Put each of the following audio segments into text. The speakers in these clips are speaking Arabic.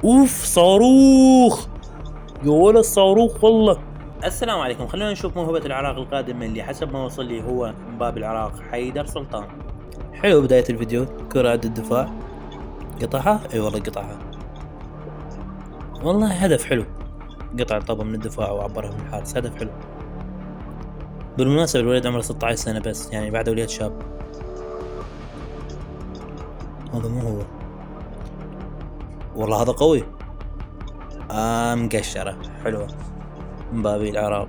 اوف صاروخ يا ولد، صاروخ والله. السلام عليكم، خلونا نشوف موهبة العراق القادم اللي حسب ما وصل لي هو مبابي العراق حيدر سلطان. حلو بداية الفيديو، كرة عند الدفاع قطعها، اي والله قطعها، والله هدف حلو. قطع الطابة من الدفاع وعبرها من الحارس، هدف حلو. بالمناسبة الولد عمره 16 سنة بس، يعني بعد وليد شاب. هذا مو هو والله، هذا قوي. مقشرة حلوة. مبابي العراق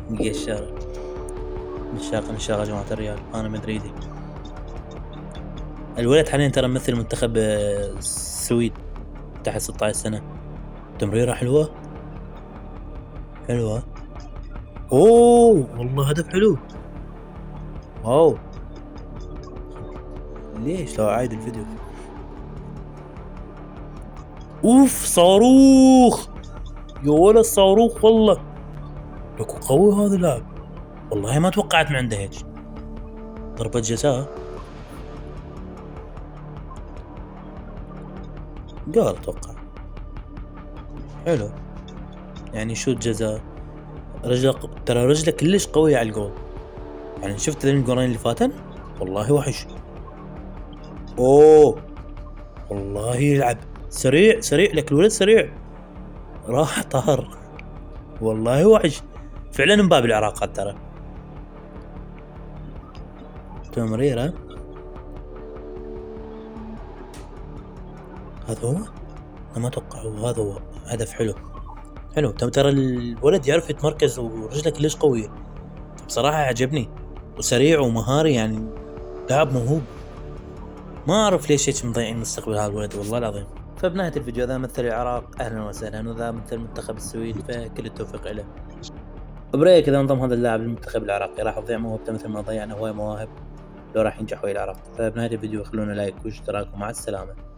مقشرة. نشاق يا جماعة الريال، أنا مدريدي. الولد حاليا ترى مثل منتخب السويد تحت 16 سنة. تمريرة حلوة. اوه والله هدف حلو. واو، ليش لو اعيد الفيديو. اوف صاروخ يا ولد، صاروخ والله. لكو قوي هذا اللاعب، والله ما توقعت من عنده هيك. ضربة جزاء، جول اتوقع. حلو، يعني شوت جزاء. ترى رجله كلش قوية على الجول. يعني شفت ذي الجولين اللي فاتن، والله وحش. اوه والله يلعب سريع لك الولد سريع، راح طار، والله وحش فعلا. مبابي العراق ترى. تمريرة، هذا هو. انا ما اتوقع هذا هو. هدف حلو. ترى الولد يعرف يتمركز ورجله كلش قوية، بصراحة عجبني، وسريع ومهاري، يعني لاعب موهوب. ما اعرف ليش هيك مضيعين مستقبل هذا الولد والله العظيم. فبنهاية الفيديو، ذا مثل العراق اهلا وسهلا، وذا مثل منتخب السويد، فكل التوفيق له. بريك اذا انضم هذا اللاعب للمنتخب العراقي راح تضيع موهبته مثل ما ضيعنا هواي مواهب لو راح ينجح ويا العراق. فبنهاية الفيديو خلونا لايك واشتراك، ومع السلامة.